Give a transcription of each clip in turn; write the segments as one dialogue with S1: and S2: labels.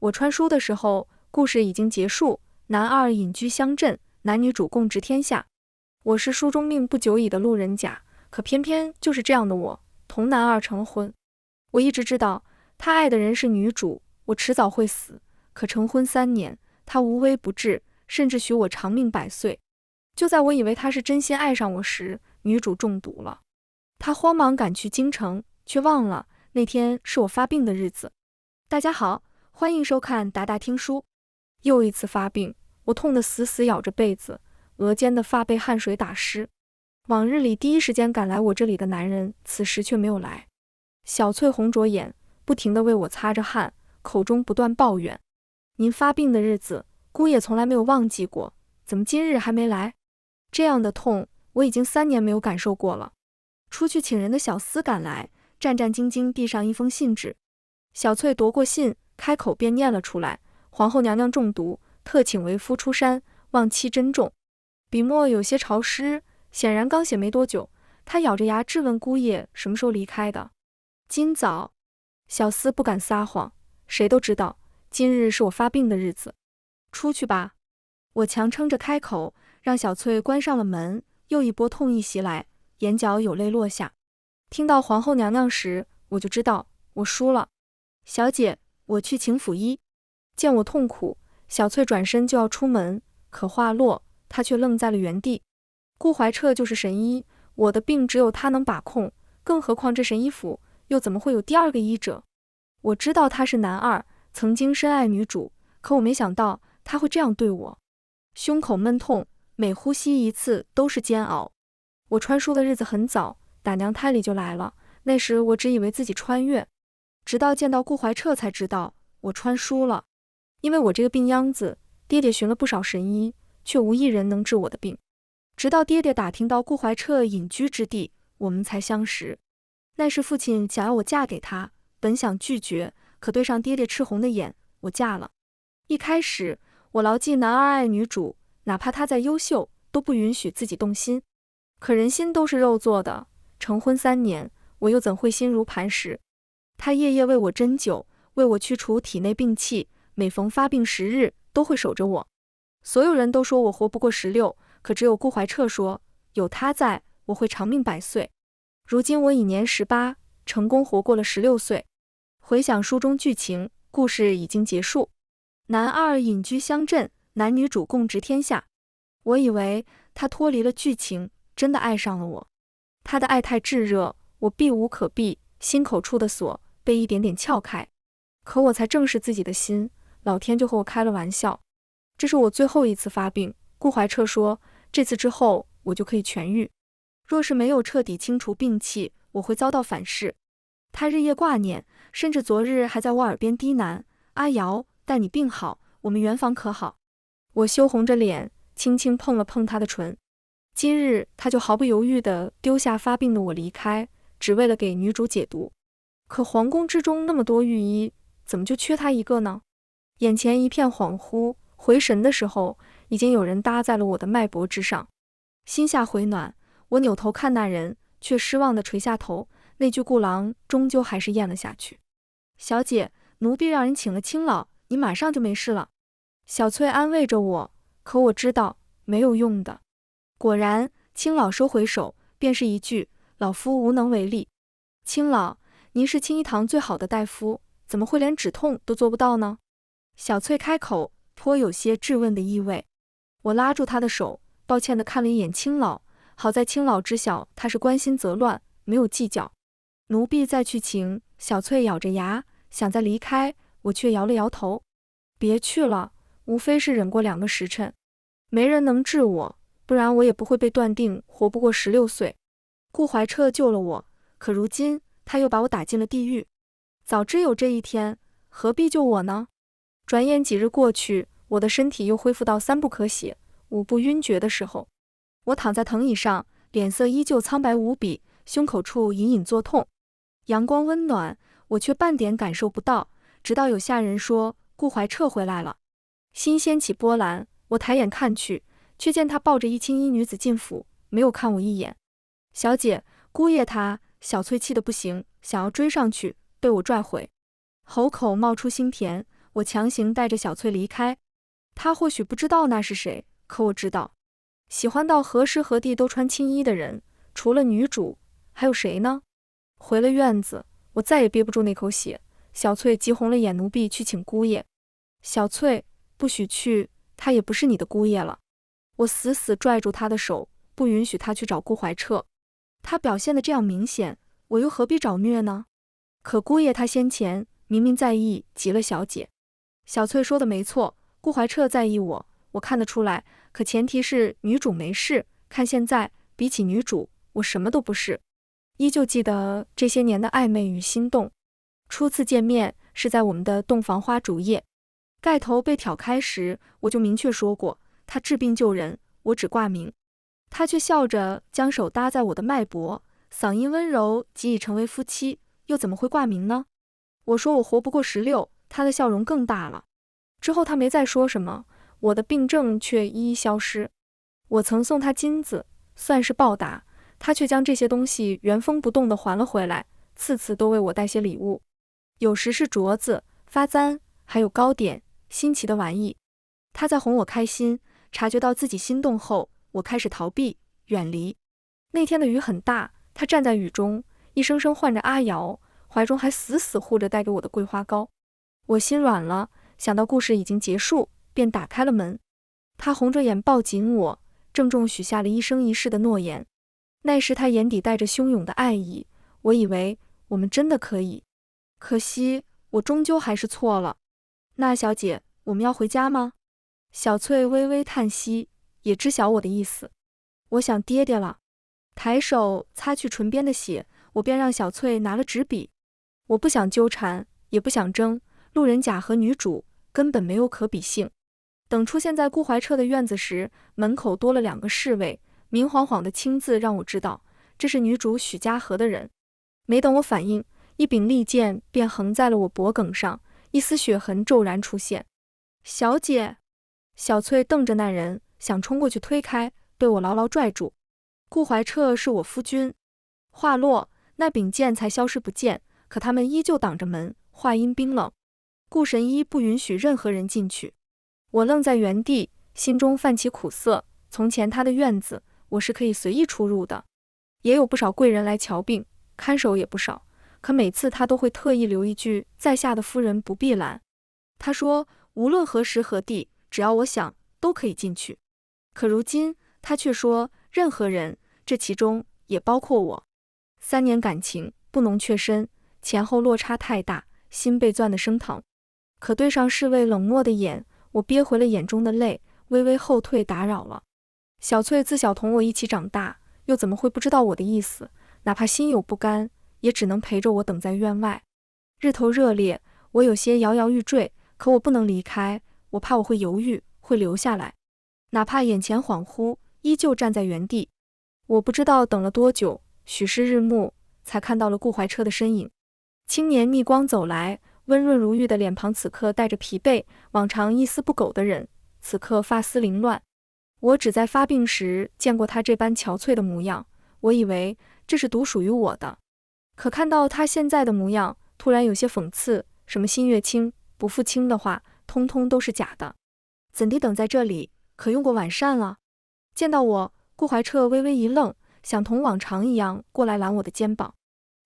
S1: 我穿书的时候，故事已经结束，男二隐居乡镇，男女主共治天下。我是书中命不久矣的路人甲，可偏偏就是这样的我，同男二成了婚。我一直知道他爱的人是女主，我迟早会死，可成婚3年，他无微不至，甚至许我长命100岁。就在我以为他是真心爱上我时，女主中毒了。他慌忙赶去京城，却忘了那天是我发病的日子。大家好，欢迎收看达达听书。又一次发病，我痛得死死咬着被子，额间的发被汗水打湿。往日里第一时间赶来我这里的男人，此时却没有来。小翠红着眼，不停地为我擦着汗，口中不断抱怨：您发病的日子，姑爷从来没有忘记过，怎么今日还没来？这样的痛，我已经3年没有感受过了。出去请人的小厮赶来，战战兢兢递上一封信纸。小翠夺过信，开口便念了出来：皇后娘娘中毒，特请为夫出山，望妻珍重。笔墨有些潮湿，显然刚写没多久。她咬着牙质问姑爷什么时候离开的。今早。小厮不敢撒谎，谁都知道今日是我发病的日子。出去吧。我强撑着开口，让小翠关上了门。又一波痛意袭来，眼角有泪落下。听到皇后娘娘时，我就知道我输了。小姐，我去请府医。见我痛苦，小翠转身就要出门，可话落，她却愣在了原地。顾怀彻就是神医，我的病只有他能把控，更何况这神医府又怎么会有第二个医者？我知道他是男二，曾经深爱女主，可我没想到他会这样对我。胸口闷痛，每呼吸一次都是煎熬。我穿书的日子很早，打娘胎里就来了，那时我只以为自己穿越，直到见到顾怀彻才知道我穿书了。因为我这个病秧子，爹爹寻了不少神医，却无一人能治我的病。直到爹爹打听到顾怀彻隐居之地，我们才相识。那时父亲想要我嫁给他，本想拒绝，可对上爹爹赤红的眼，我嫁了。一开始我牢记男二爱女主，哪怕她再优秀，都不允许自己动心。可人心都是肉做的，成婚3年，我又怎会心如磐石？他夜夜为我针灸，为我驱除体内病气，每逢发病10日都会守着我。所有人都说我活不过16，可只有顾怀彻说，有他在，我会长命100岁。如今我已年18，成功活过了16岁。回想书中剧情，故事已经结束。男二隐居乡镇，男女主共治天下。我以为他脱离了剧情，真的爱上了我。他的爱太炙热，我避无可避，心口处的锁被一点点撬开。可我才正视自己的心，老天就和我开了玩笑。这是我最后一次发病，顾怀彻说，这次之后我就可以痊愈。若是没有彻底清除病气，我会遭到反噬。他日夜挂念，甚至昨日还在我耳边低喃：阿瑶，待你病好，我们圆房可好？我羞红着脸，轻轻碰了碰他的唇。今日他就毫不犹豫地丢下发病的我离开，只为了给女主解毒。可皇宫之中那么多御医，怎么就缺他一个呢？眼前一片恍惚，回神的时候，已经有人搭在了我的脉搏之上。心下回暖，我扭头看那人，却失望地垂下头。那句顾郎终究还是咽了下去。小姐，奴婢让人请了青老，你马上就没事了。小翠安慰着我，可我知道没有用的。果然，青老收回手，便是一句：老夫无能为力。青老，您是青衣堂最好的大夫，怎么会连止痛都做不到呢？小翠开口，颇有些质问的意味。我拉住她的手，抱歉地看了一眼青老，好在青老知晓他是关心则乱，没有计较。奴婢再去请。小翠咬着牙想再离开，我却摇了摇头。别去了，无非是忍过2个时辰，没人能治我，不然我也不会被断定活不过16岁。顾怀彻救了我，可如今他又把我打进了地狱。早知有这一天，何必救我呢？转眼几日过去，我的身体又恢复到3不可血、5不晕厥的时候。我躺在藤椅上，脸色依旧苍白无比，胸口处隐隐作痛。阳光温暖，我却半点感受不到，直到有下人说顾怀彻回来了。心掀起波澜，我抬眼看去，却见他抱着一青衣女子进府，没有看我一眼。小姐，姑爷他……小翠气得不行，想要追上去，被我拽回。喉口冒出腥甜，我强行带着小翠离开。她或许不知道那是谁，可我知道，喜欢到何时何地都穿青衣的人，除了女主，还有谁呢？回了院子，我再也憋不住那口血。小翠急红了眼，奴婢去请姑爷。小翠，不许去，他也不是你的姑爷了。我死死拽住他的手，不允许他去找顾怀彻。他表现得这样明显，我又何必找虐呢？可姑爷他先前明明在意极了小姐。小翠说的没错，顾怀彻在意我，我看得出来，可前提是女主没事。看现在，比起女主，我什么都不是。依旧记得这些年的暧昧与心动。初次见面是在我们的洞房花烛夜，盖头被挑开时，我就明确说过，他治病救人，我只挂名。他却笑着将手搭在我的脉搏，嗓音温柔，即已成为夫妻，又怎么会挂名呢？我说我活不过16，他的笑容更大了。之后他没再说什么，我的病症却一一消失。我曾送他金子，算是报答，他却将这些东西原封不动地还了回来，次次都为我带些礼物。有时是镯子、发簪，还有糕点、新奇的玩意。他在哄我开心，察觉到自己心动后，我开始逃避、远离。那天的雨很大，他站在雨中，一声声唤着阿瑶，怀中还死死护着带给我的桂花糕。我心软了，想到故事已经结束，便打开了门。他红着眼抱紧我，郑重许下了一生一世的诺言。那时他眼底带着汹涌的爱意，我以为我们真的可以。可惜我终究还是错了。那小姐，我们要回家吗？小翠微微叹息，也知晓我的意思。我想爹爹了。抬手擦去唇边的血，我便让小翠拿了纸笔。我不想纠缠，也不想争，路人甲和女主根本没有可比性。等出现在顾怀彻的院子时，门口多了2个侍卫，明晃晃的青字让我知道这是女主许家河的人。没等我反应，一柄利剑便横在了我脖颈上，一丝血痕骤然出现。小姐！小翠瞪着那人，想冲过去推开，被我牢牢拽住。顾怀彻是我夫君。话落，那柄剑才消失不见，可他们依旧挡着门，话音冰冷。顾神医不允许任何人进去。我愣在原地，心中泛起苦涩。从前他的院子，我是可以随意出入的，也有不少贵人来瞧病，看守也不少。可每次他都会特意留一句，在下的夫人不必拦。他说无论何时何地，只要我想，都可以进去。可如今他却说任何人，这其中也包括我。3年感情不能确身，前后落差太大，心被攥得生疼。可对上侍卫冷漠的眼，我憋回了眼中的泪，微微后退，打扰了。小翠自小同我一起长大，又怎么会不知道我的意思？哪怕心有不甘，也只能陪着我等在院外。日头热烈，我有些摇摇欲坠，可我不能离开，我怕我会犹豫，会留下来。哪怕眼前恍惚，依旧站在原地。我不知道等了多久，许是日暮，才看到了顾怀彻的身影。青年逆光走来，温润如玉的脸庞此刻带着疲惫，往常一丝不苟的人，此刻发丝凌乱。我只在发病时见过他这般憔悴的模样，我以为这是独属于我的。可看到他现在的模样，突然有些讽刺，什么心越轻不复轻的话，通通都是假的。怎地等在这里，可用过晚膳了？见到我，顾怀彻微微一愣，想同往常一样过来揽我的肩膀。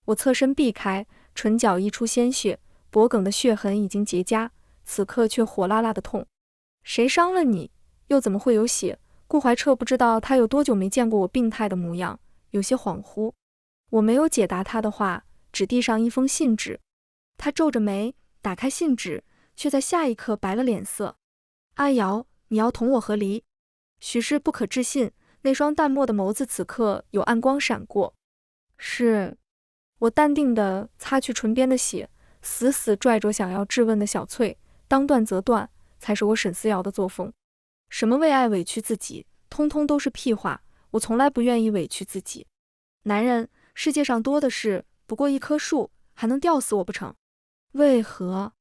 S1: 我侧身避开，唇角溢出鲜血，脖颈的血痕已经结痂，此刻却火辣辣的痛。谁伤了你？又怎么会有血？顾怀彻不知道他有多久没见过我病态的模样，有些恍惚。我没有解答他的话，只递上一封信纸。他皱着眉，打开信纸，却在下一刻白了脸色。阿瑶，你要同我和离？许是不可置信，那双淡漠的眸子此刻有暗光闪过。是。我淡定地擦去唇边的血，死死拽着想要质问的小翠，当断则断，才是我沈思瑶的作风。什么为爱委屈自己，通通都是屁话，我从来不愿意委屈自己。男人，世界上多的是，不过一棵树，还能吊死我不成？为何？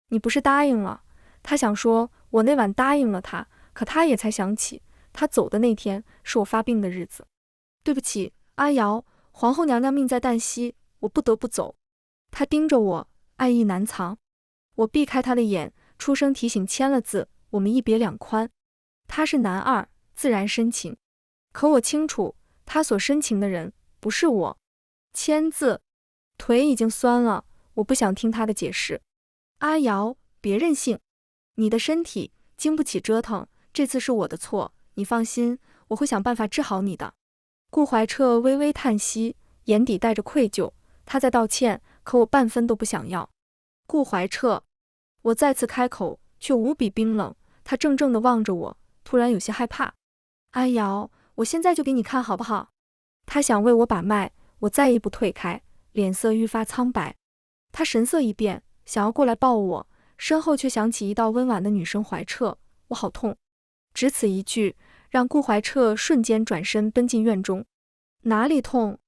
S1: 你不是答应了？他想说，我那晚答应了他，可他也才想起，他走的那天是我发病的日子。对不起，阿瑶，皇后娘娘命在旦夕，我不得不走。他盯着我，爱意难藏。我避开他的眼，出声提醒签了字，我们一别两宽。他是男二，自然深情。可我清楚，他所深情的人不是我。签字，腿已经酸了，我不想听他的解释。阿瑶，别任性，你的身体经不起折腾，这次是我的错，你放心，我会想办法治好你的。顾怀彻微微叹息，眼底带着愧疚，他在道歉，可我半分都不想要。顾怀彻，我再次开口，却无比冰冷，他怔怔地望着我，突然有些害怕。阿瑶，我现在就给你看好不好？他想为我把脉，我再一步退开，脸色愈发苍白。他神色一变，想要过来抱我，身后却响起一道温婉的女声怀彻，我好痛。只此一句，让顾怀彻瞬间转身奔进院中。哪里痛？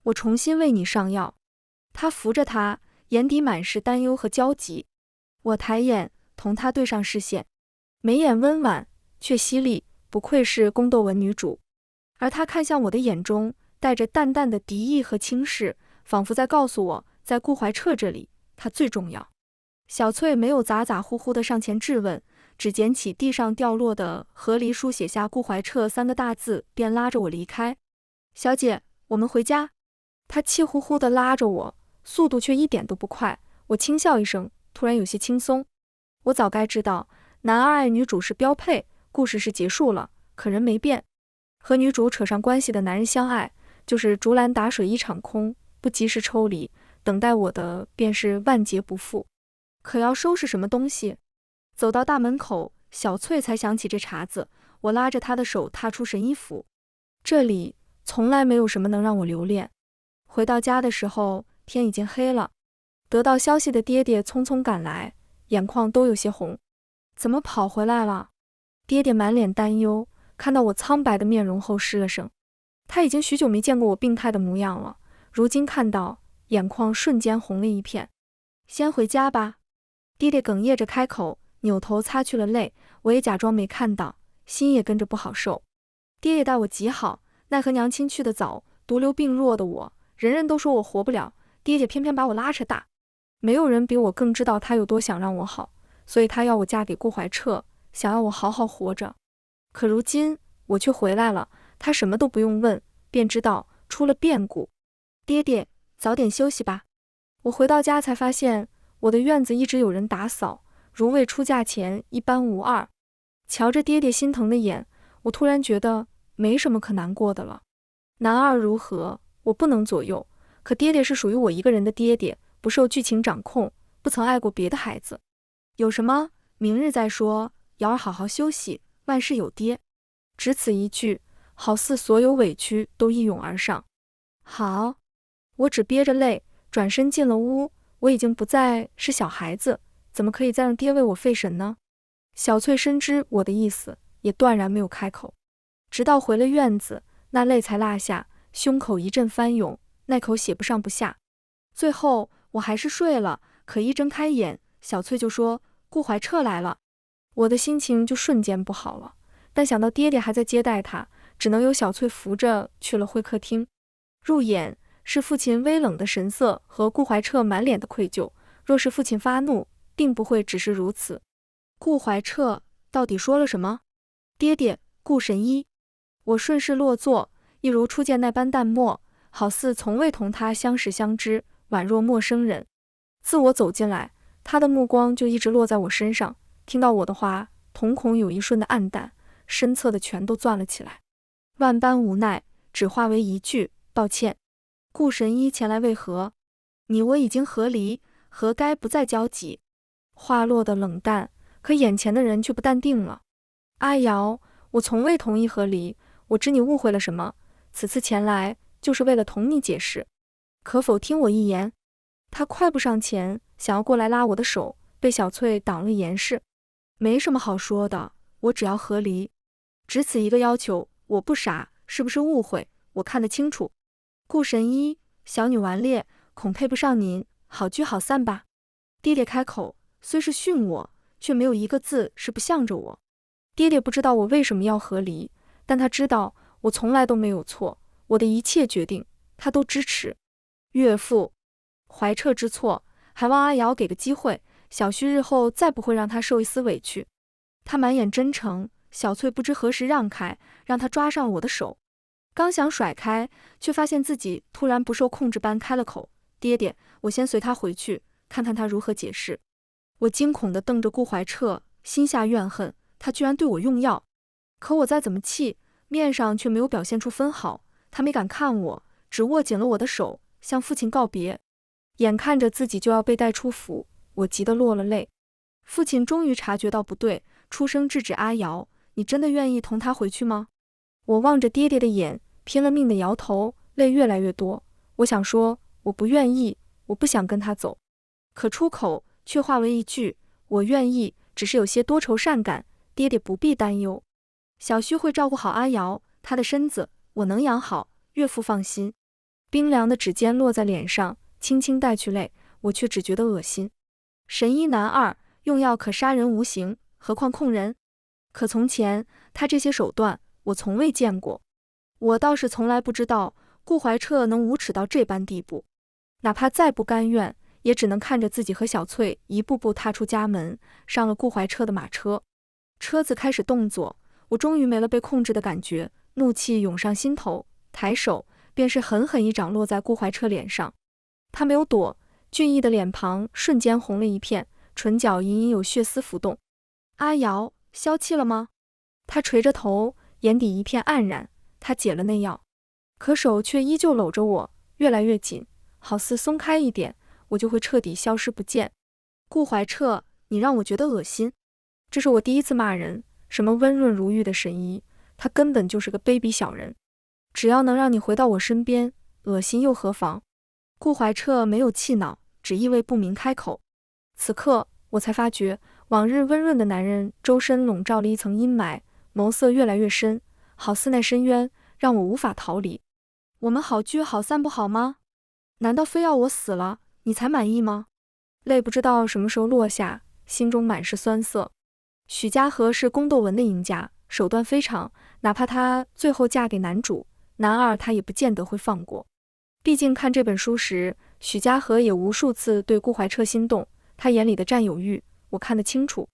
S1: 我重新为你上药。他扶着他，眼底满是担忧和焦急。我抬眼同他对上视线，眉眼温婉却犀利，不愧是宫斗文女主。而他看向我的眼中带着淡淡的敌意和轻视，仿佛在告诉我，在顾怀彻这里，他最重要。小翠没有咋咋呼呼地上前质问，只捡起地上掉落的和离书，写下顾怀彻3个大字，便拉着我离开。小姐，我们回家。他气呼呼地拉着我，速度却一点都不快。我轻笑一声，突然有些轻松。我早该知道，男二爱女主是标配，故事是结束了，可人没变。和女主扯上关系的男人相爱，就是竹篮打水一场空，不及时抽离，等待我的便是万劫不复。可要收拾什么东西？走到大门口，小翠才想起这茬子，我拉着她的手踏出神医府。这里从来没有什么能让我留恋。回到家的时候，天已经黑了。得到消息的爹爹匆匆赶来，眼眶都有些红。怎么跑回来了？爹爹满脸担忧，看到我苍白的面容后失了声。他已经许久没见过我病态的模样了，如今看到，眼眶瞬间红了一片。先回家吧。爹爹哽咽着开口，扭头擦去了泪，我也假装没看到，心也跟着不好受。爹爹待我极好，奈何娘亲去得早，独留病弱的我，人人都说我活不了，爹爹偏偏把我拉扯大。没有人比我更知道他有多想让我好，所以他要我嫁给顾怀彻，想要我好好活着。可如今我却回来了，他什么都不用问，便知道出了变故。爹爹，早点休息吧。我回到家才发现，我的院子一直有人打扫，如未出嫁前一般无二。瞧着爹爹心疼的眼，我突然觉得没什么可难过的了。男二如何，我不能左右，可爹爹是属于我一个人的爹爹，不受剧情掌控，不曾爱过别的孩子。有什么，明日再说，瑶儿好好休息，万事有爹。只此一句，好似所有委屈都一涌而上。好，我只憋着泪，转身进了屋。我已经不再是小孩子，怎么可以再让爹为我费神呢？小翠深知我的意思，也断然没有开口。直到回了院子，那泪才落下，胸口一阵翻涌，那口血不上不下。最后我还是睡了，可一睁开眼，小翠就说顾怀彻来了。我的心情就瞬间不好了，但想到爹爹还在接待他，只能由小翠扶着去了会客厅。入眼是父亲微冷的神色和顾怀彻满脸的愧疚，若是父亲发怒，定不会只是如此。顾怀彻到底说了什么？爹爹，顾神医。我顺势落座，一如初见那般淡漠，好似从未同他相识相知，宛若陌生人。自我走进来，他的目光就一直落在我身上，听到我的话，瞳孔有一瞬的暗淡，身侧的全都攥了起来。万般无奈，只化为一句抱歉。顾神医前来为何？你我已经和离，何该不再交集？话落得冷淡，可眼前的人却不淡定了。阿瑶，我从未同意和离，我知你误会了什么，此次前来就是为了同你解释，可否听我一言？他快步上前，想要过来拉我的手，被小翠挡了严实。没什么好说的，我只要和离，只此一个要求，我不傻，是不是误会？我看得清楚。顾神医，小女顽劣，恐配不上您，好聚好散吧。爹爹开口，虽是训我，却没有一个字是不向着我。爹爹不知道我为什么要和离，但他知道我从来都没有错，我的一切决定他都支持。岳父，怀彻知错，还望阿瑶给个机会，小旭日后再不会让他受一丝委屈。他满眼真诚，小翠不知何时让开，让他抓上我的手。刚想甩开，却发现自己突然不受控制般开了口：“爹爹，我先随他回去，看看他如何解释。”我惊恐地瞪着顾怀彻，心下怨恨，他居然对我用药。可我再怎么气，面上却没有表现出分毫。他没敢看我，只握紧了我的手，向父亲告别。眼看着自己就要被带出府，我急得落了泪。父亲终于察觉到不对，出声制止阿瑶：“你真的愿意同他回去吗？”我望着爹爹的眼，拼了命地摇头，泪越来越多。我想说我不愿意，我不想跟他走，可出口却化为一句：“我愿意，只是有些多愁善感，爹爹不必担忧。小旭会照顾好阿瑶，她的身子我能养好，岳父放心。”冰凉的指尖落在脸上，轻轻带去泪，我却只觉得恶心。神医男二用药可杀人无形，何况控人？可从前他这些手段我从未见过。我倒是从来不知道顾怀彻能无耻到这般地步。哪怕再不甘愿，也只能看着自己和小翠一步步踏出家门，上了顾怀彻的马车。车子开始动作，我终于没了被控制的感觉，怒气涌上心头，抬手便是狠狠一掌落在顾怀彻脸上。他没有躲，俊逸的脸庞瞬间红了一片，唇角隐隐有血丝浮动。阿瑶，消气了吗？他垂着头，眼底一片黯然。他解了那药，可手却依旧搂着我，越来越紧，好似松开一点，我就会彻底消失不见。顾怀彻，你让我觉得恶心。这是我第一次骂人，什么温润如玉的神医，他根本就是个卑鄙小人。只要能让你回到我身边，恶心又何妨？顾怀彻没有气恼，只意味不明开口。此刻我才发觉，往日温润的男人周身笼罩了一层阴霾，眸色越来越深，好似那深渊，让我无法逃离。我们好聚好散不好吗？难道非要我死了，你才满意吗？泪不知道什么时候落下，心中满是酸涩。许家河是宫斗文的赢家，手段非常，哪怕她最后嫁给男主，男二他也不见得会放过。毕竟看这本书时，许家河也无数次对顾怀彻心动，他眼里的占有欲，我看得清楚。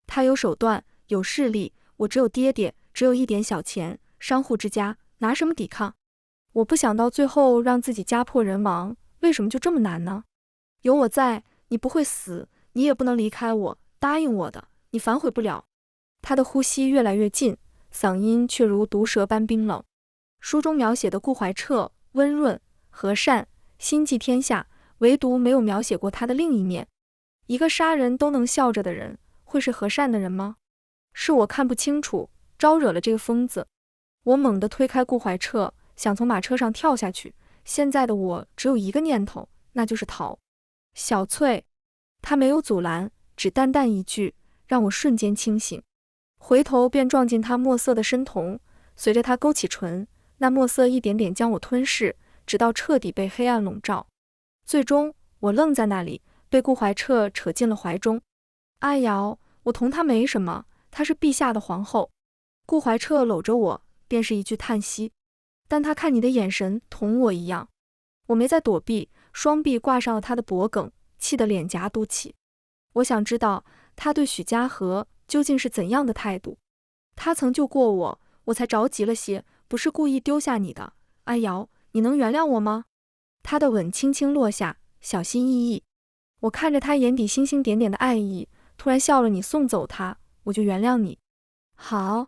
S1: 他有手段，有势力，我只有爹爹，只有一点小钱，商户之家，拿什么抵抗？我不想到最后让自己家破人亡，为什么就这么难呢？有我在，你不会死，你也不能离开我，答应我的，你反悔不了。他的呼吸越来越近，嗓音却如毒蛇般冰冷。书中描写的顾怀彻温润和善，心系天下，唯独没有描写过他的另一面。一个杀人都能笑着的人，会是和善的人吗？是我看不清楚，招惹了这个疯子。我猛地推开顾怀彻，想从马车上跳下去。现在的我只有一个念头，那就是逃。小翠，他没有阻拦，只淡淡一句，让我瞬间清醒。回头便撞进他墨色的深瞳，随着他勾起唇，那墨色一点点将我吞噬，直到彻底被黑暗笼罩。最终我愣在那里，被顾怀彻扯进了怀中。阿瑶，我同他没什么，她是陛下的皇后。顾怀彻搂着我，便是一句叹息。但他看你的眼神同我一样。我没再躲避，双臂挂上了他的脖颈，气得脸颊嘟起。我想知道他对许家河究竟是怎样的态度。他曾救过我，我才着急了些，不是故意丢下你的。阿瑶，你能原谅我吗？他的吻轻轻落下，小心翼翼。我看着他眼底星星点点的爱意，突然笑了。你送走他，我就原谅你。好。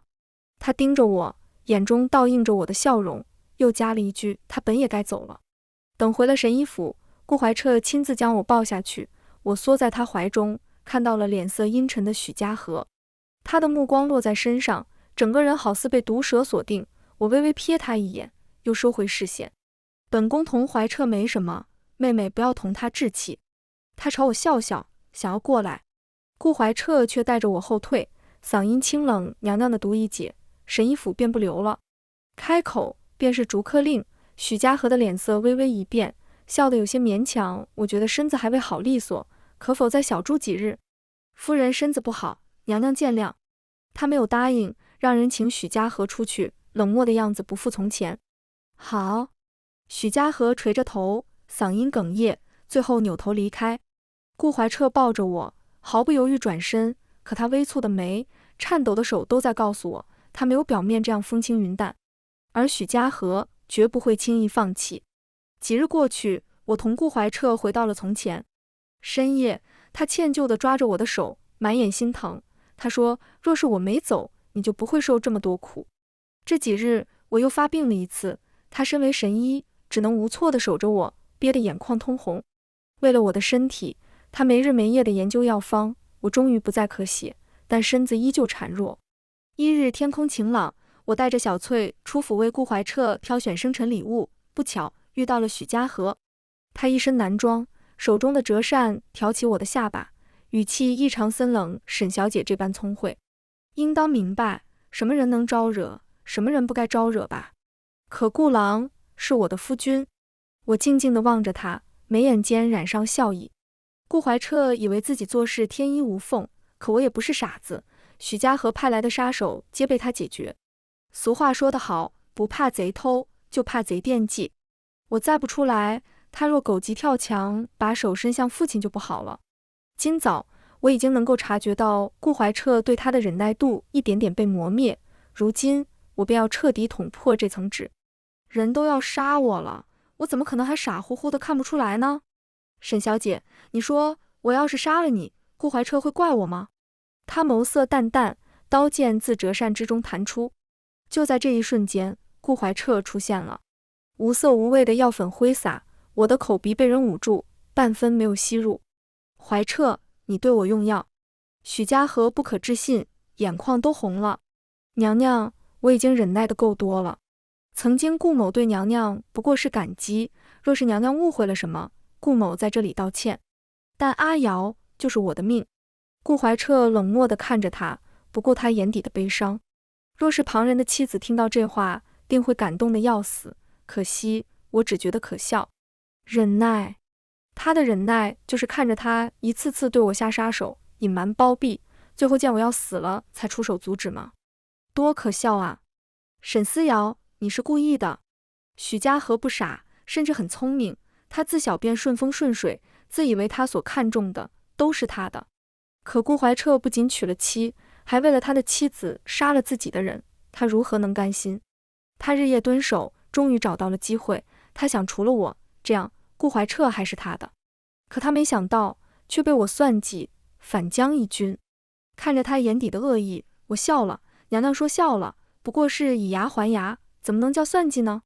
S1: 他盯着我，眼中倒映着我的笑容，又加了一句，他本也该走了。等回了神医府，顾怀彻亲自将我抱下去，我缩在他怀中，看到了脸色阴沉的许家河。他的目光落在身上，整个人好似被毒蛇锁定。我微微瞥他一眼，又收回视线。本宫同怀彻没什么，妹妹不要同他置气。他朝我笑笑，想要过来。顾怀彻却带着我后退，嗓音清冷，娘娘的毒一解，神医府便不留了。开口便是逐客令。许家河的脸色微微一变，笑得有些勉强。我觉得身子还未好利索，可否再小住几日？夫人身子不好，娘娘见谅。他没有答应，让人请许家河出去，冷漠的样子不复从前。好。许家河垂着头，嗓音哽咽，最后扭头离开。顾怀彻抱着我，毫不犹豫转身，可他微蹙的眉、颤抖的手都在告诉我，他没有表面这样风轻云淡。而许家河绝不会轻易放弃。几日过去，我同顾怀彻回到了从前。深夜，他歉疚地抓着我的手，满眼心疼。他说，若是我没走，你就不会受这么多苦。这几日我又发病了一次，他身为神医，只能无措地守着我，憋得眼眶通红。为了我的身体，他没日没夜地研究药方，我终于不再咳血，但身子依旧孱弱。一日天空晴朗，我带着小翠出府为顾怀彻挑选生辰礼物，不巧遇到了许家河。他一身男装，手中的折扇挑起我的下巴，语气异常森冷。沈小姐这般聪慧，应当明白什么人能招惹，什么人不该招惹吧？可顾郎是我的夫君。我静静地望着他，眉眼间染上笑意。顾怀彻以为自己做事天衣无缝，可我也不是傻子，许家河派来的杀手皆被他解决。俗话说得好，不怕贼偷，就怕贼惦记。我再不出来，他若狗急跳墙，把手伸向父亲就不好了。今早我已经能够察觉到顾怀彻对他的忍耐度一点点被磨灭，如今我便要彻底捅破这层纸。人都要杀我了，我怎么可能还傻乎乎的看不出来呢？沈小姐，你说我要是杀了你，顾怀彻会怪我吗？他眸色淡淡，刀剑自折扇之中弹出。就在这一瞬间，顾怀彻出现了，无色无味的药粉挥洒，我的口鼻被人捂住，半分没有吸入。怀彻，你对我用药？许家河不可置信，眼眶都红了。娘娘，我已经忍耐的够多了。曾经顾某对娘娘不过是感激，若是娘娘误会了什么，顾某在这里道歉。但阿瑶就是我的命。顾怀彻冷漠地看着他，不顾他眼底的悲伤。若是旁人的妻子听到这话，定会感动得要死。可惜我只觉得可笑。忍耐，他的忍耐就是看着他一次次对我下杀手，隐瞒包庇，最后见我要死了才出手阻止吗？多可笑啊！沈思瑶，你是故意的。许家河不傻，甚至很聪明，他自小便顺风顺水，自以为他所看重的都是他的。可顾怀彻不仅娶了妻，还为了他的妻子杀了自己的人，他如何能甘心？他日夜蹲守，终于找到了机会，他想除了我，这样顾怀彻还是他的。可他没想到，却被我算计，反将一军。看着他眼底的恶意，我笑了。娘娘说笑了，不过是以牙还牙，怎么能叫算计呢？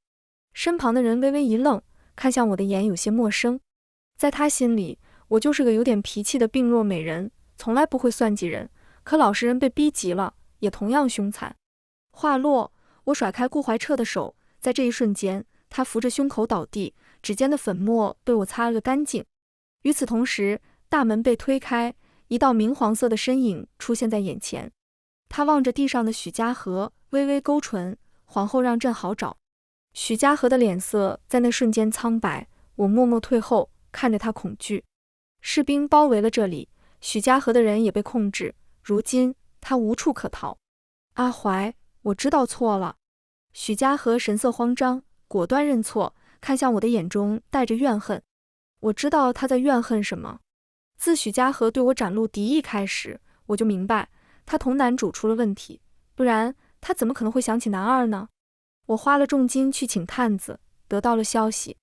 S1: 身旁的人微微一愣，看向我的眼有些陌生。在他心里，我就是个有点脾气的病弱美人，从来不会算计人，可老实人被逼急了，也同样凶残。话落，我甩开顾怀彻的手，在这一瞬间，他扶着胸口倒地，指尖的粉末被我擦了个干净。与此同时，大门被推开，一道明黄色的身影出现在眼前。他望着地上的许家河，微微勾唇，皇后让朕好找。许家河的脸色在那瞬间苍白，我默默退后，看着他恐惧。士兵包围了这里，许家河的人也被控制，如今他无处可逃。阿怀，我知道错了。许家河神色慌张，果断认错，看向我的眼中带着怨恨。我知道他在怨恨什么。自许家河对我展露敌意开始，我就明白他同男主出了问题，不然他怎么可能会想起男二呢？我花了重金去请探子，得到了消息，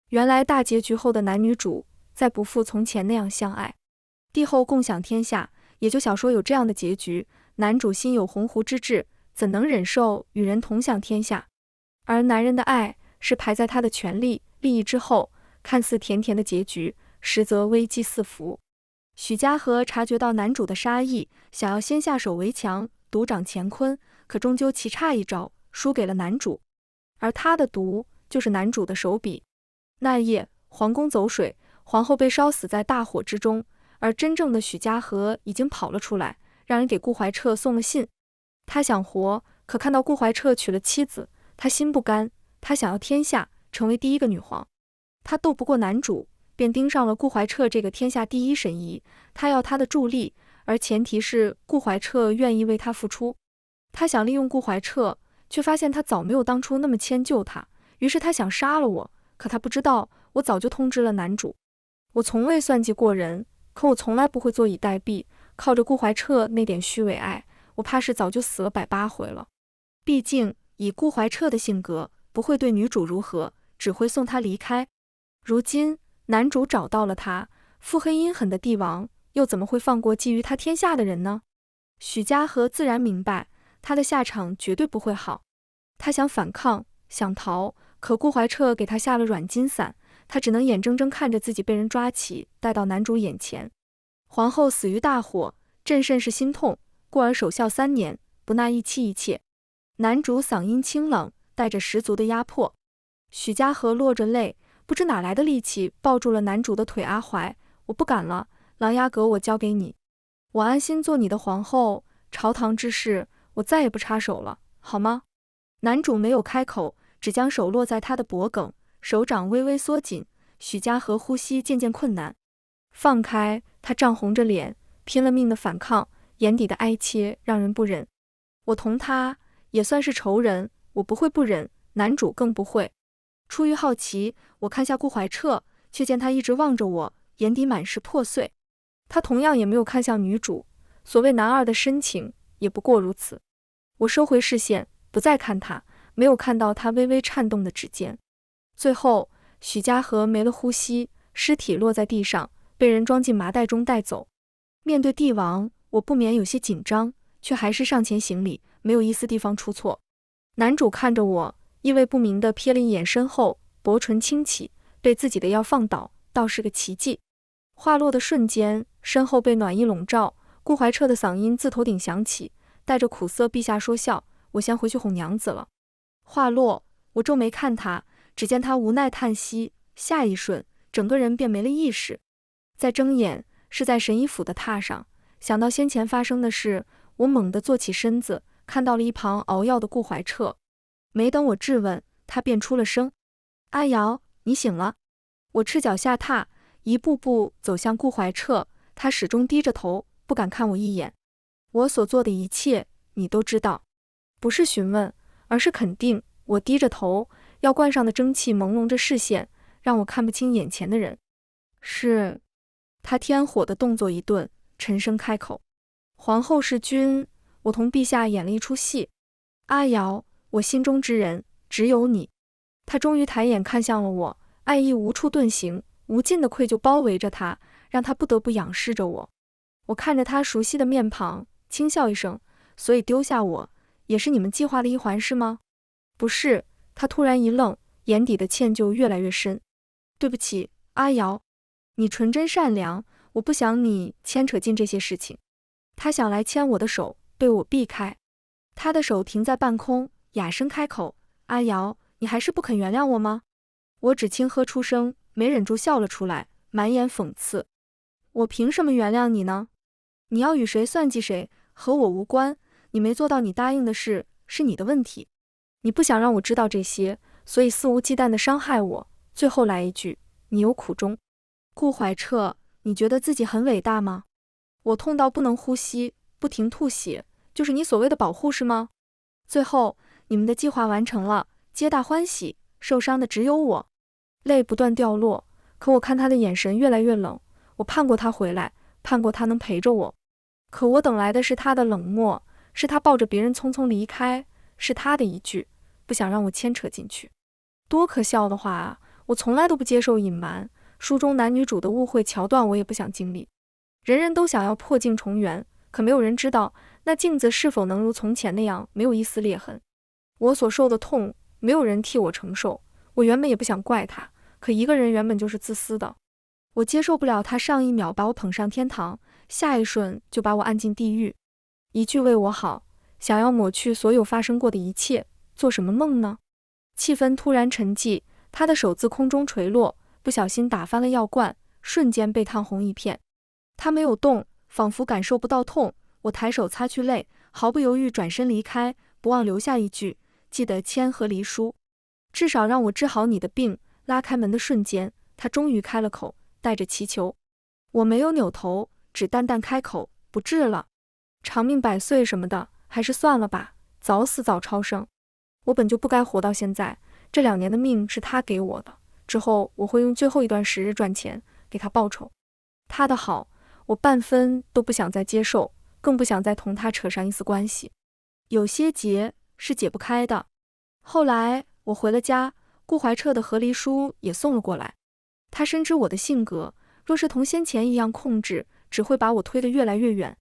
S1: 原来大结局后的男女主再不复从前那样相爱，帝后共享天下，也就小说有这样的结局，男主心有鸿鹄之志，怎能忍受与人同享天下？而男人的爱是排在他的权利、利益之后，看似甜甜的结局，实则危机四伏。许家河察觉到男主的杀意，想要先下手为强，独掌乾坤，可终究棋差一招，输给了男主。而他的毒就是男主的手笔。那夜，皇宫走水，皇后被烧死在大火之中，而真正的许家河已经跑了出来，让人给顾怀彻送了信。他想活，可看到顾怀彻娶了妻子，他心不甘，他想要天下，成为第一个女皇。他斗不过男主，便盯上了顾怀彻这个天下第一神医，他要他的助力，而前提是顾怀彻愿意为他付出。他想利用顾怀彻，却发现他早没有当初那么迁就他，于是他想杀了我，可他不知道我早就通知了男主。我从未算计过人，可我从来不会坐以待毙，靠着顾怀彻那点虚伪爱，我怕是早就死了180回了。毕竟以顾怀彻的性格，不会对女主如何，只会送她离开。如今男主找到了她，腹黑阴狠的帝王又怎么会放过觊觎他天下的人呢？许家河自然明白，他的下场绝对不会好。他想反抗，想逃，可顾怀彻给他下了软金伞，他只能眼睁睁看着自己被人抓起，带到男主眼前。皇后死于大火，朕甚是心痛，故而守孝3年，不纳一妻一妾。男主嗓音清冷，带着十足的压迫。许家河落着泪，不知哪来的力气抱住了男主的腿。阿怀，我不敢了，琅琊阁我交给你，我安心做你的皇后，朝堂之事我再也不插手了，好吗？男主没有开口，只将手落在他的脖颈，手掌微微缩紧。许家河呼吸渐渐困难，放开他，涨红着脸，拼了命的反抗，眼底的哀切让人不忍。我同他也算是仇人，我不会不忍，男主更不会。出于好奇，我看下顾怀彻，却见他一直望着我，眼底满是破碎。他同样也没有看向女主，所谓男二的深情，也不过如此。我收回视线，不再看他，没有看到他微微颤动的指尖。最后，许家河没了呼吸，尸体落在地上，被人装进麻袋中带走。面对帝王，我不免有些紧张，却还是上前行礼，没有一丝地方出错。男主看着我，意味不明地瞥了一眼身后，薄唇轻启，被自己的药放倒，倒是个奇迹。话落的瞬间，身后被暖意笼罩，顾怀彻的嗓音自头顶响起，带着苦涩，陛下说笑，我先回去哄娘子了。话落，我皱眉看他，只见他无奈叹息，下一瞬，整个人便没了意识。再睁眼，是在神医府的榻上，想到先前发生的事，我猛地坐起身子，看到了一旁熬药的顾怀彻。没等我质问，他便出了声：阿瑶，你醒了。我赤脚下榻，一步步走向顾怀彻，他始终低着头，不敢看我一眼。我所做的一切，你都知道。不是询问，而是肯定。我低着头，药罐上的蒸汽朦胧着视线，让我看不清眼前的人。是。他天火的动作一顿，沉声开口：皇后是君，我同陛下演了一出戏。阿瑶，我心中之人只有你。他终于抬眼看向了我，爱意无处遁形，无尽的愧疚包围着他，让他不得不仰视着我。我看着他熟悉的面庞，轻笑一声：所以丢下我，也是你们计划的一环是吗？不是。他突然一愣，眼底的歉疚越来越深。对不起，阿瑶，你纯真善良，我不想你牵扯进这些事情。他想来牵我的手，被我避开。他的手停在半空，哑声开口：阿瑶，你还是不肯原谅我吗？我只轻呵出声，没忍住笑了出来，满眼讽刺。我凭什么原谅你呢？你要与谁算计谁，和我无关。你没做到你答应的事，是你的问题。你不想让我知道这些，所以肆无忌惮地伤害我，最后来一句：你有苦衷。顾怀彻，你觉得自己很伟大吗？我痛到不能呼吸，不停吐血，就是你所谓的保护是吗？最后，你们的计划完成了，皆大欢喜，受伤的只有我。泪不断掉落，可我看他的眼神越来越冷。我盼过他回来，盼过他能陪着我，可我等来的是他的冷漠，是他抱着别人匆匆离开，是他的一句不想让我牵扯进去。多可笑的话啊！我从来都不接受隐瞒，书中男女主的误会桥段我也不想经历。人人都想要破镜重圆，可没有人知道那镜子是否能如从前那样没有一丝裂痕。我所受的痛，没有人替我承受。我原本也不想怪他，可一个人原本就是自私的。我接受不了他上一秒把我捧上天堂，下一瞬就把我按进地狱。一句为我好，想要抹去所有发生过的一切，做什么梦呢？气氛突然沉寂，他的手自空中垂落，不小心打翻了药罐，瞬间被烫红一片。他没有动，仿佛感受不到痛。我抬手擦去泪，毫不犹豫转身离开，不忘留下一句：记得签和离书，至少让我治好你的病。拉开门的瞬间，他终于开了口，带着祈求。我没有扭头，只淡淡开口：不治了，长命百岁什么的，还是算了吧，早死早超生。我本就不该活到现在，这2年的命是他给我的，之后我会用最后一段时日赚钱，给他报酬。他的好，我半分都不想再接受，更不想再同他扯上一丝关系。有些结是解不开的。后来我回了家，顾怀彻的和离书也送了过来。他深知我的性格，若是同先前一样控制，只会把我推得越来越远。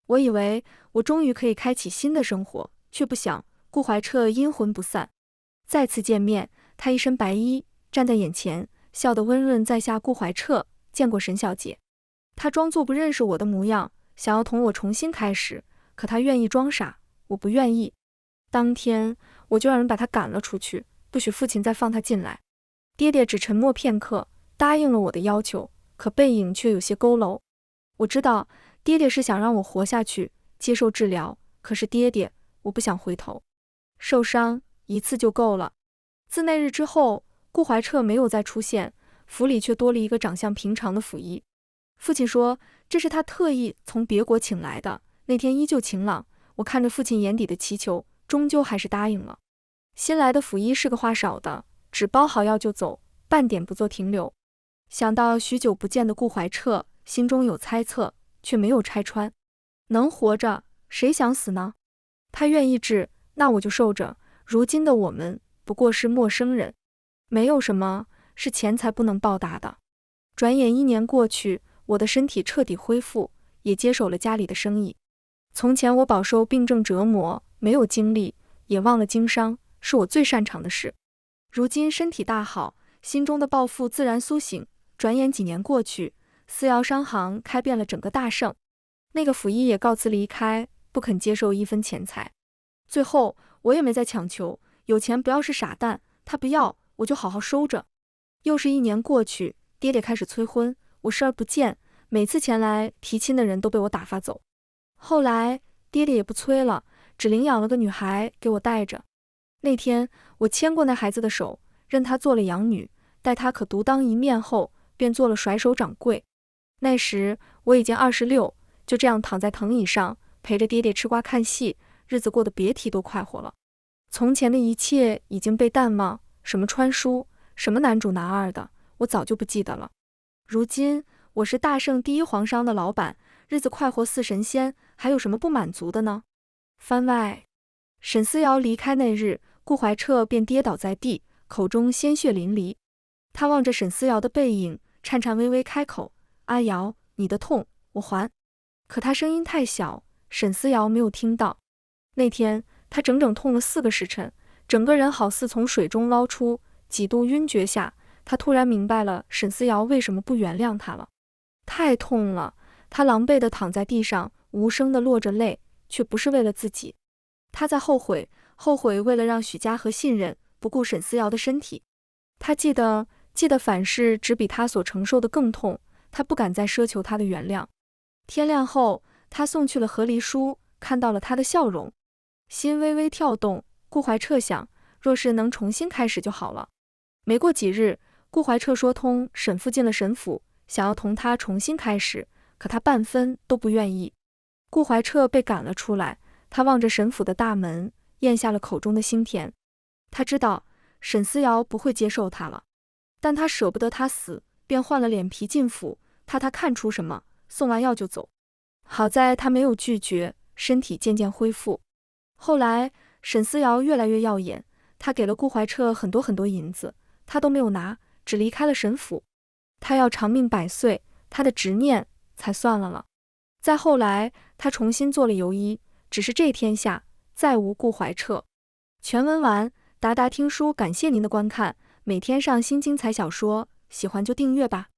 S1: 我以为我终于可以开启新的生活，却不想顾怀彻阴魂不散。再次见面，他一身白衣站在眼前，笑得温润在下。顾怀彻见过沈小姐。他装作不认识我的模样，想要同我重新开始，可他愿意装傻，我不愿意。当天我就让人把他赶了出去，不许父亲再放他进来。爹爹只沉默片刻，答应了我的要求，可背影却有些佝偻。我知道爹爹是想让我活下去，接受治疗，可是爹爹，我不想回头。受伤一次就够了。自那日之后，顾怀彻没有再出现，府里却多了一个长相平常的府医。父亲说这是他特意从别国请来的。那天依旧晴朗，我看着父亲眼底的祈求，终究还是答应了。新来的府医是个话少的，只包好药就走，半点不做停留。想到许久不见的顾怀彻，心中有猜测，却没有拆穿。能活着，谁想死呢？他愿意治，那我就受着。如今的我们不过是陌生人，没有什么是钱财不能报答的。转眼1年过去，我的身体彻底恢复，也接手了家里的生意。从前我饱受病症折磨，没有精力，也忘了经商，是我最擅长的事。如今身体大好，心中的抱负自然苏醒。转眼几年过去，四药商行开遍了整个大盛。那个府医也告辞离开，不肯接受一分钱财。最后我也没再强求，有钱不要是傻蛋，他不要我就好好收着。又是1年过去，爹爹开始催婚，我视而不见，每次前来提亲的人都被我打发走。后来爹爹也不催了，只领养了个女孩给我带着。那天我牵过那孩子的手，认她做了养女，待她可独当一面后，便做了甩手掌柜。那时我已经26，就这样躺在藤椅上，陪着爹爹吃瓜看戏，日子过得别提多快活了。从前的一切已经被淡忘，什么穿书，什么男主男二的，我早就不记得了。如今我是大盛第1皇商的老板，日子快活似神仙，还有什么不满足的呢？番外，沈思瑶离开那日，顾怀彻便跌倒在地，口中鲜血淋漓。他望着沈思瑶的背影，颤颤巍巍开口：“阿瑶，你的痛我还。”可他声音太小，沈思瑶没有听到。那天他整整痛了4个时辰，整个人好似从水中捞出，几度晕厥下，他突然明白了沈思瑶为什么不原谅他了。太痛了，他狼狈地躺在地上，无声地落着泪，却不是为了自己。他在后悔为了让许家和信任，不顾沈思瑶的身体。他记得反事只比他所承受的更痛，他不敢再奢求他的原谅。天亮后，他送去了和离书，看到了他的笑容，心微微跳动。顾怀彻想，若是能重新开始就好了。没过几日，顾怀彻说通沈父进了沈府，想要同他重新开始，可他半分都不愿意。顾怀彻被赶了出来，他望着沈府的大门，咽下了口中的腥甜。他知道沈思瑶不会接受他了，但他舍不得他死，便换了脸皮进府，怕他看出什么，送完药就走。好在他没有拒绝，身体渐渐恢复。后来沈思瑶越来越耀眼，他给了顾怀彻很多银子，他都没有拿，只离开了沈府。他要长命100岁，他的执念才算了。再后来他重新做了游医，只是这天下再无顾怀彻。全文完，达达听书感谢您的观看，每天上新精彩小说，喜欢就订阅吧。